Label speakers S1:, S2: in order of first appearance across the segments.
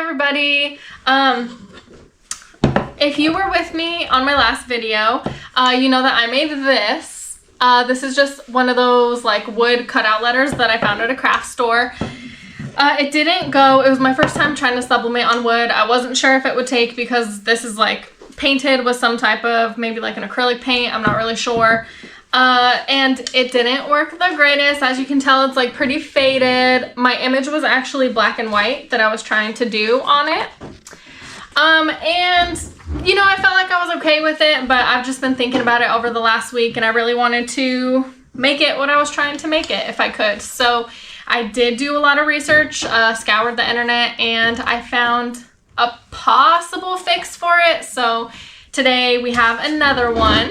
S1: everybody. If you were with me on my last video, you know that I made this. This is just one of those like wood cutout letters that I found at a craft store. It didn't go. It was my first time trying to sublimate on wood. I wasn't sure if it would take because this is like painted with some type of maybe like an acrylic paint. I'm not really sure. And it didn't work the greatest. As you can tell, it's like pretty faded. My image was actually black and white that I was trying to do on it. And you know, I felt like I was okay with it, but I've just been thinking about it over the last week and I really wanted to make it what I was trying to make it if I could. So I did do a lot of research, scoured the internet, and I found a possible fix for it. So today we have another one.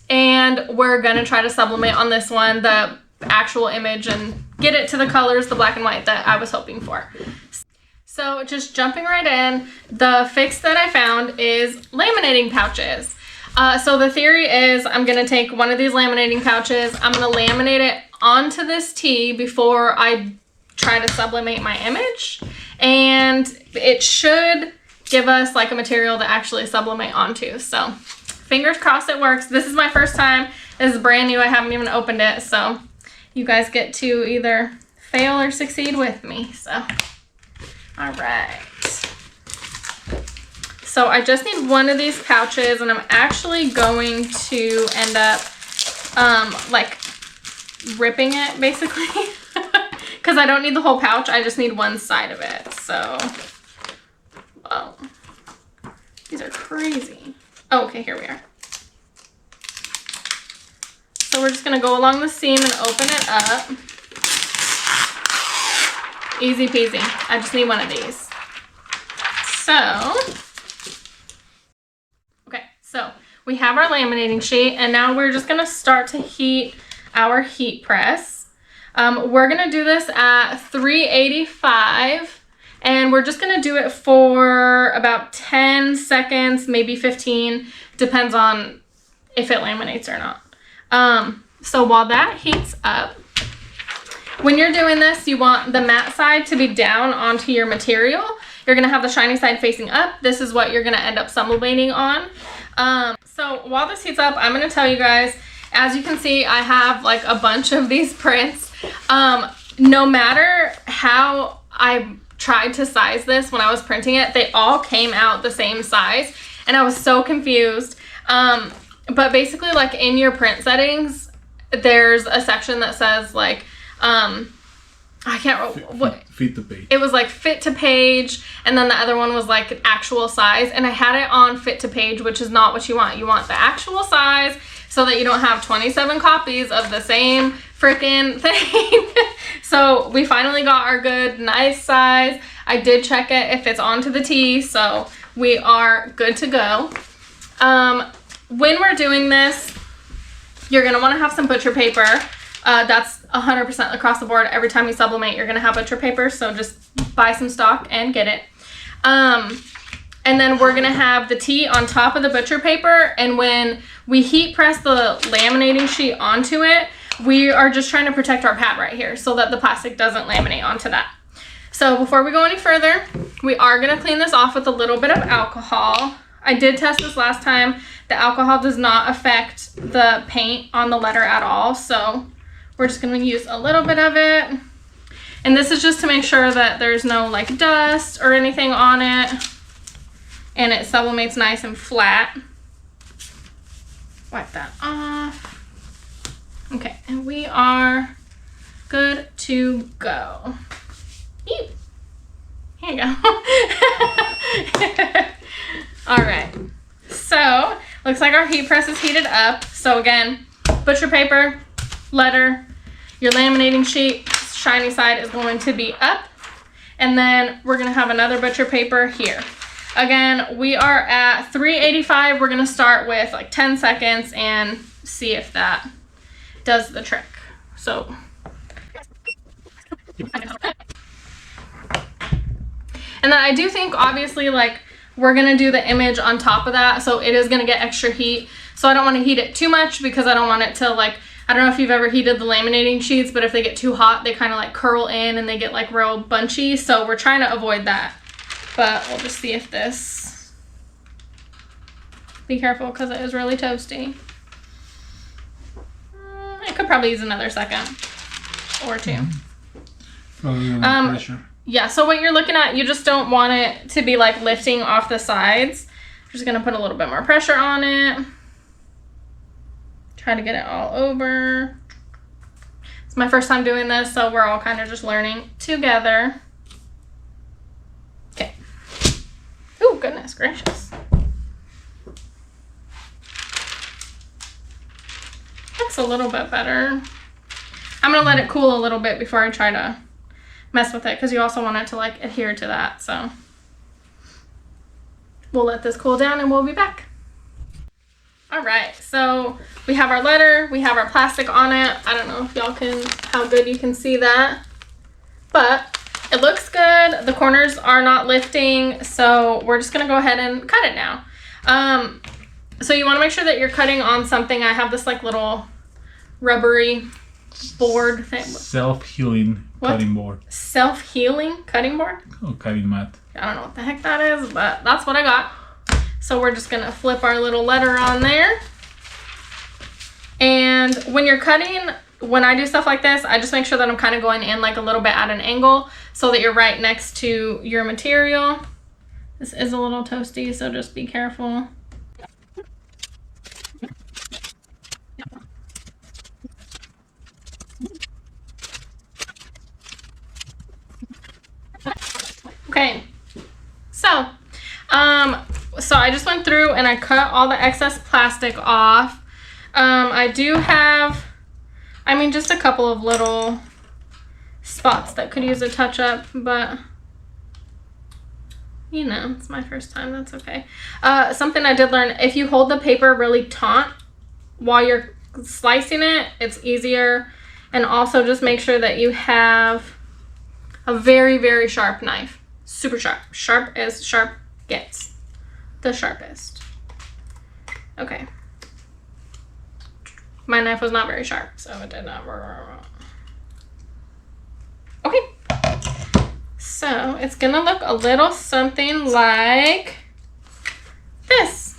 S1: And we're gonna try to sublimate on this one, the actual image, and get it to the colors, the black and white that I was hoping for. So just jumping right in, the fix that I found is laminating pouches. So the theory is I'm gonna take one of these laminating pouches, I'm gonna laminate it onto this tee before I try to sublimate my image. And it should give us like a material to actually sublimate onto. So fingers crossed it works. This is my first time. This is brand new. I haven't even opened it. So you guys get to either fail or succeed with me. So, all right. So I just need one of these pouches and I'm actually going to end up like ripping it basically because I don't need the whole pouch. I just need one side of it. So, whoa. These are crazy. Oh, okay, here we are. So we're just gonna go along the seam and open it up. Easy peasy. I just need one of these. So, okay, so we have our laminating sheet and now we're just gonna start to heat our heat press. We're gonna do this at 385. And we're just gonna do it for about 10 seconds, maybe 15, depends on if it laminates or not. So while that heats up, when you're doing this, you want the matte side to be down onto your material. You're gonna have the shiny side facing up. This is what you're gonna end up sublimating on. So while this heats up, I'm gonna tell you guys, as you can see, I have like a bunch of these prints. No matter how I tried to size this when I was printing it, they all came out the same size and I was so confused. But basically, like in your print settings, there's a section that says like I can't remember what
S2: fit to page.
S1: It was like fit to page, and then the other one was like actual size, and I had it on fit to page, which is not what you want. You want the actual size so that you don't have 27 copies of the same freaking thing. So we finally got our good, nice size. I did check it if it's onto the tee, so we are good to go. When we're doing this, you're gonna wanna have some butcher paper. That's 100% across the board. Every time you sublimate, you're gonna have butcher paper, so just buy some stock and get it. And then we're gonna have the tee on top of the butcher paper, and when we heat press the laminating sheet onto it, we are just trying to protect our pad right here so that the plastic doesn't laminate onto that. So before we go any further, we are gonna clean this off with a little bit of alcohol. I did test this last time. The alcohol does not affect the paint on the letter at all, so we're just gonna use a little bit of it. And this is just to make sure that there's no like dust or anything on it, and it sublimates nice and flat. Wipe that off. Okay, and we are good to go. Ew. Here you go. All right, so looks like our heat press is heated up. So again, butcher paper, letter, your laminating sheet, shiny side is going to be up, and then we're gonna have another butcher paper here. Again, we are at 385. We're gonna start with like 10 seconds and see if that does the trick. So, and then I do think obviously like we're gonna do the image on top of that, so it is gonna get extra heat. So I don't wanna heat it too much because I don't want it to like, I don't know if you've ever heated the laminating sheets, but if they get too hot, they kind of like curl in and they get like real bunchy. So we're trying to avoid that. but we'll just see if this, be careful because it is really toasty. It could probably use another second or two.
S2: Pressure.
S1: Yeah, so what you're looking at, you just don't want it to be like lifting off the sides. Just gonna put a little bit more pressure on it. Try to get it all over. It's my first time doing this, so we're all kind of just learning together. Okay. Oh, goodness gracious. That's a little bit better. I'm gonna let it cool a little bit before I try to mess with it, because you also want it to like adhere to that. So we'll let this cool down and we'll be back. All right, so we have our letter, we have our plastic on it. I don't know if y'all can, how good you can see that, but it looks good. The corners are not lifting, so we're just gonna go ahead and cut it now. So you wanna make sure that you're cutting on something. I have this like little rubbery board thing.
S2: Self-healing cutting board.
S1: Self-healing cutting board?
S2: Oh, cutting mat.
S1: I don't know what the heck that is, but that's what I got. So we're just gonna flip our little letter on there. And when you're cutting, when I do stuff like this, I just make sure that I'm kind of going in like a little bit at an angle so that you're right next to your material. This is a little toasty, so just be careful. Okay, so I just went through and I cut all the excess plastic off. I do have, I mean, just a couple of little spots that could use a touch up, but you know, it's my first time, that's okay. Something I did learn, if you hold the paper really taut while you're slicing it, it's easier. And also just make sure that you have a very, very sharp knife. Super sharp. Sharp as sharp gets. The sharpest. Okay. My knife was not very sharp, so it did not work. Okay. So it's gonna look a little something like this.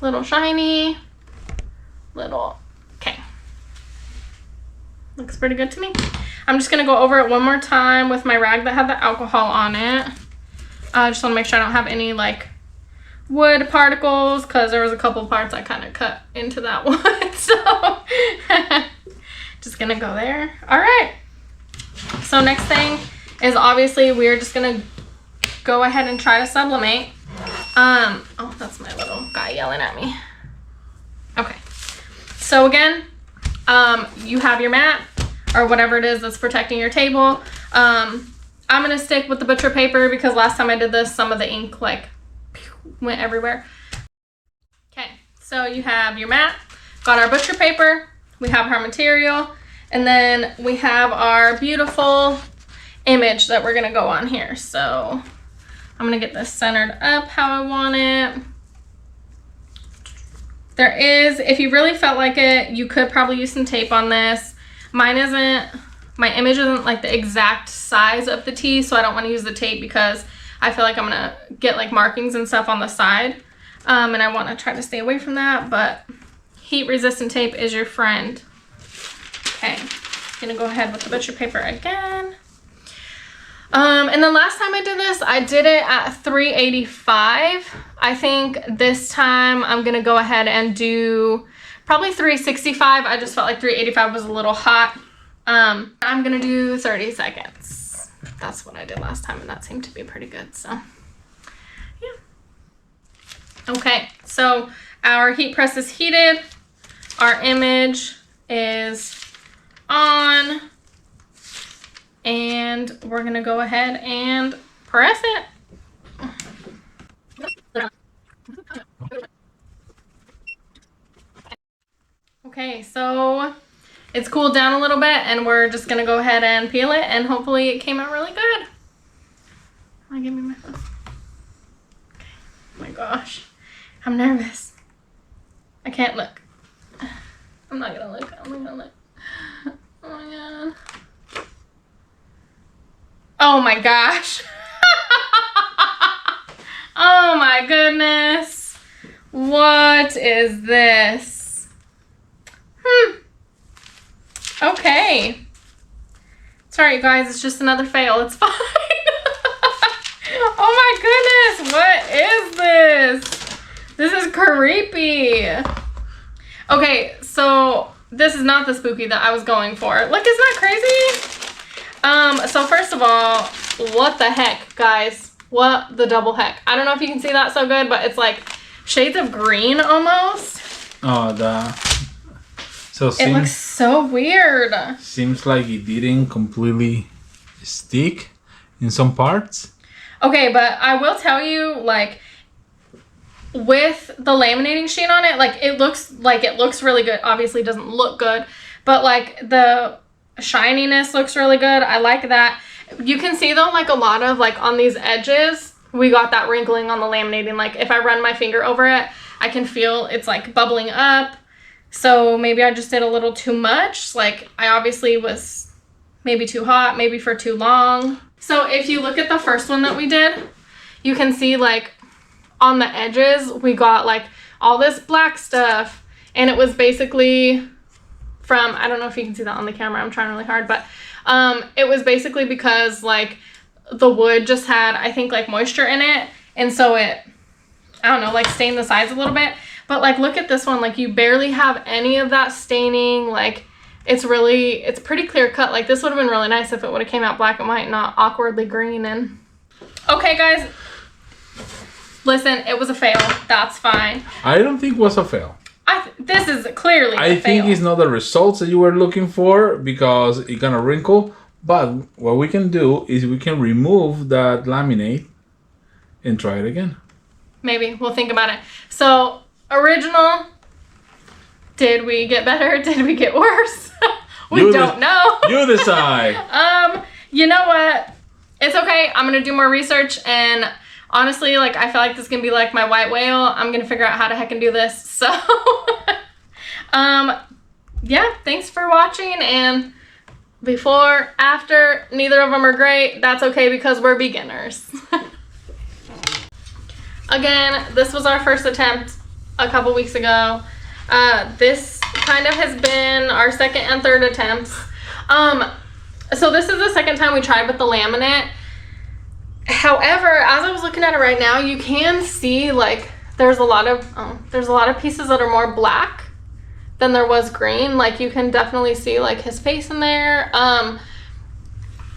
S1: Little shiny, little, okay. Looks pretty good to me. I'm just gonna go over it one more time with my rag that had the alcohol on it. I just wanna make sure I don't have any like wood particles, because there was a couple parts I kind of cut into that wood. So just gonna go there. All right. So next thing is obviously we're just gonna go ahead and try to sublimate. Oh, that's my little guy yelling at me. Okay. So again, you have your mat or whatever it is that's protecting your table. I'm gonna stick with the butcher paper because last time I did this, some of the ink like went everywhere. Okay, so you have your mat, got our butcher paper, we have our material, and then we have our beautiful image that we're gonna go on here. So I'm gonna get this centered up how I want it. There is, if you really felt like it, you could probably use some tape on this. Mine isn't, my image isn't like the exact size of the T, so I don't want to use the tape because I feel like I'm gonna get like markings and stuff on the side, and I want to try to stay away from that, but heat resistant tape is your friend. Okay, gonna go ahead with the butcher paper again. And then last time I did this, I did it at 385. I think this time I'm gonna go ahead and do probably 365. I just felt like 385 was a little hot. I'm gonna do 30 seconds. That's what I did last time, and that seemed to be pretty good, so yeah. Okay, so our heat press is heated, our image is on, and we're gonna go ahead and press it. Okay, so it's cooled down a little bit, and we're just gonna go ahead and peel it, and hopefully it came out really good. Give me my phone. Okay. Oh my gosh, I'm nervous. I can't look. I'm not gonna look. I'm not gonna look. Oh my god. Oh my gosh. my goodness. What is this? Okay. Sorry, you guys. It's just another fail. It's fine. Oh my goodness. What is this? This is creepy. Okay, so this is not the spooky that I was going for. Look, isn't that crazy? So first of all, what the heck, guys? What the double heck? I don't know if you can see that so good, but it's like shades of green almost.
S2: Oh, so
S1: it looks so weird.
S2: Seems like it didn't completely stick in some parts.
S1: Okay, but I will tell you, like, with the laminating sheet on it, like, it looks really good. Obviously, it doesn't look good, but like the shininess looks really good. I like that. You can see though, like a lot of like on these edges, we got that wrinkling on the laminating. Like if I run my finger over it, I can feel it's like bubbling up. So maybe I just did a little too much. Like I obviously was maybe too hot, maybe for too long. So if you look at the first one that we did, you can see like on the edges, we got like all this black stuff, and it was basically from, I don't know if you can see that on the camera, I'm trying really hard, but it was basically because like the wood just had, I think, like moisture in it, and so it, I don't know, like stained the sides a little bit. But like look at this one, like you barely have any of that staining. Like it's pretty clear cut. Like this would have been really nice if it would have came out black and white, not awkwardly green. And okay guys, listen, it was a fail. That's fine.
S2: I don't think it was a fail.
S1: This is clearly a fail.
S2: I think it's not the results that you were looking for because it's gonna wrinkle. But what we can do is we can remove that laminate and try it again.
S1: Maybe we'll think about it. So original, did we get better? Did we get worse? We don't know.
S2: You decide.
S1: You know what? It's okay. I'm gonna do more research, and honestly, like I feel like this is gonna be like my white whale. I'm gonna figure out how to heckin' do this. So, yeah. Thanks for watching. And before, after, neither of them are great. That's okay because we're beginners. Again, this was our first attempt a couple weeks ago. This kind of has been our second and third attempts. So this is the second time we tried with the laminate. However, as I was looking at it right now, you can see like there's a lot of pieces that are more black than there was green. Like you can definitely see like his face in there.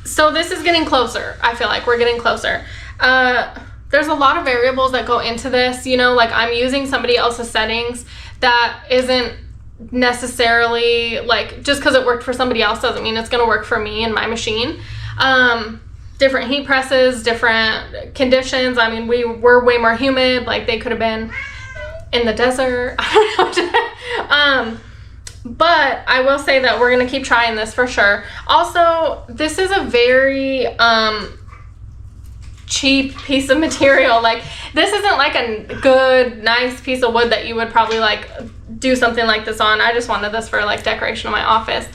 S1: So this is getting closer. I feel like we're getting closer. There's a lot of variables that go into this, you know, like I'm using somebody else's settings that isn't necessarily like, just because it worked for somebody else doesn't mean it's going to work for me and my machine. Different heat presses, different conditions. I mean, we were way more humid, like they could have been in the desert. I don't know. But I will say that we're going to keep trying this for sure. Also, this is a very cheap piece of material. Like this isn't like a good, nice piece of wood that you would probably like do something like this on. I just wanted this for like decoration of my office.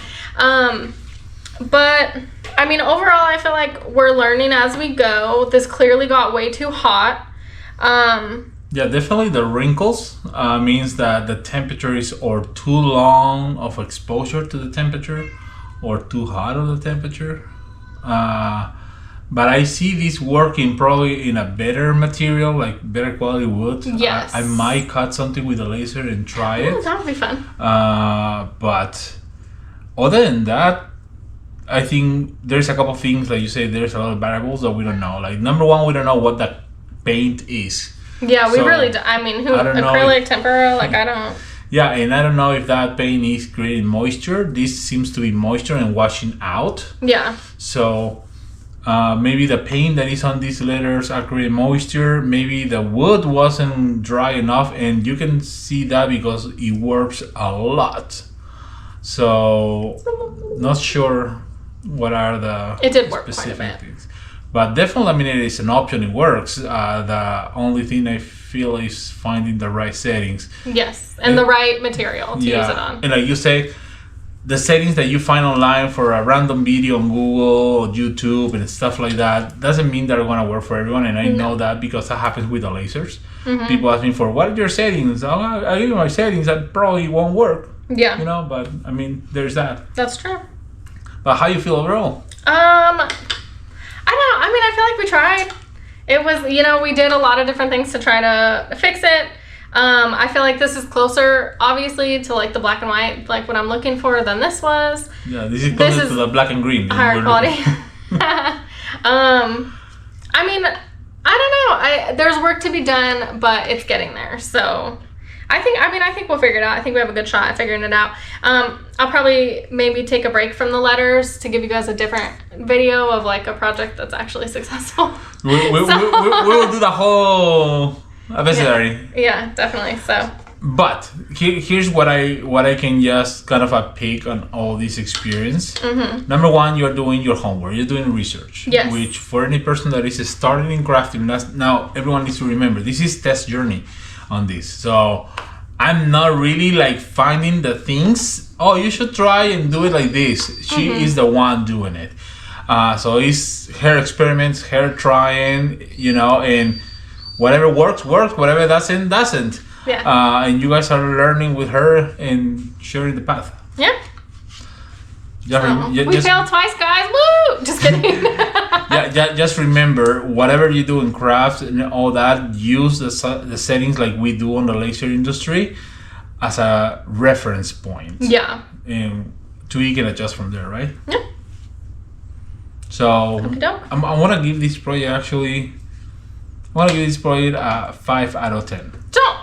S1: But I mean, overall, I feel like we're learning as we go. This clearly got way too hot.
S2: Yeah, definitely the wrinkles means that the temperature is or too long of exposure to the temperature or too hot of the temperature. But I see this working probably in a better material, like better quality wood.
S1: Yes.
S2: I might cut something with a laser and try it.
S1: That would be fun.
S2: But other than that, I think there's a couple things, like you say, there's a lot of variables that we don't know. Like number one, we don't know what that paint is.
S1: Yeah, we really do. I mean, acrylic, tempera, like I don't.
S2: Yeah, and I don't know if that paint is creating moisture. This seems to be moisture and washing out.
S1: Yeah.
S2: So maybe the paint that is on these letters are creating moisture. Maybe the wood wasn't dry enough, and you can see that because it warps a lot. So not sure what are the
S1: it did work
S2: specific
S1: quite a bit.
S2: things. But definitely laminate is an option. It works. The only thing I feel is finding the right settings.
S1: Yes, and the right material to use it on.
S2: And like you say, the settings that you find online for a random video on Google or YouTube and stuff like that doesn't mean they're going to work for everyone. And I know that because that happens with the lasers. People ask me for, what are your settings? Oh, I give you my settings. That probably won't work.
S1: Yeah.
S2: You know, but I mean, there's that.
S1: That's true.
S2: But how you feel overall?
S1: I don't know. I mean, I feel like we tried. It was, you know, we did a lot of different things to try to fix it. I feel like this is closer, obviously, to like the black and white, like what I'm looking for, than this was.
S2: Yeah, this is closer to the black and green.
S1: Higher quality. I mean, I don't know. There's work to be done, but it's getting there. So I think we'll figure it out. I think we have a good shot at figuring it out. I'll probably maybe take a break from the letters to give you guys a different video of like a project that's actually successful.
S2: We'll do the whole abecedary.
S1: Yeah, definitely. So.
S2: But here's what I can just kind of pick on all this experience. Number one, you're doing your homework. You're doing research.
S1: Yes.
S2: Which for any person that is starting in crafting, now everyone needs to remember, this is test journey on this. So I'm not really like finding the things, oh, you should try and do it like this. She is the one doing it. So it's her experiments, her trying, you know, and whatever works, whatever doesn't.
S1: Yeah.
S2: And you guys are learning with her and sharing the path.
S1: Yeah. We failed twice, guys. Woo! Just kidding.
S2: Just remember, whatever you do in crafts and all that, use the settings like we do on the laser industry as a reference point.
S1: Yeah.
S2: And tweak and adjust from there, right?
S1: Yeah.
S2: So I want to give this project a 5 out of 10.
S1: Don't.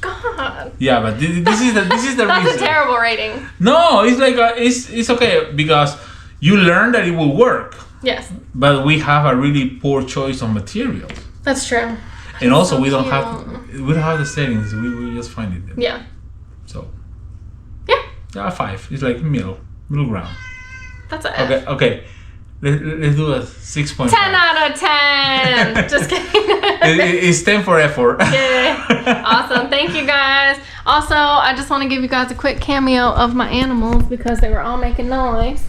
S1: God.
S2: Yeah, but this is the reason.
S1: That's a terrible rating.
S2: No, it's like it's okay because you learn that it will work.
S1: Yes.
S2: But we have a really poor choice on materials.
S1: That's true.
S2: And also we don't have the settings. We just find it there.
S1: Yeah.
S2: So.
S1: Yeah.
S2: 5. It's like middle ground.
S1: That's a F.
S2: Okay. Let's do a 6.5.
S1: 10 out of 10. Just kidding.
S2: It's 10 for effort.
S1: Yeah. Awesome. Thank you, guys. Also, I just want to give you guys a quick cameo of my animals because they were all making noise.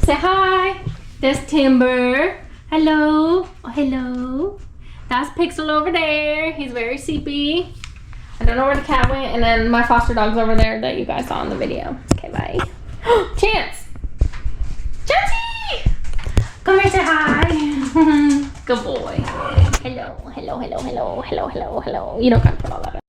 S1: Say hi. There's Timber. Hello. Oh, hello. That's Pixel over there. He's very sleepy. I don't know where the cat went. And then my foster dog's over there that you guys saw in the video. Okay, bye. Chance. Chancey! Come here, say hi. Good boy. Hello. You don't gotta put all that in.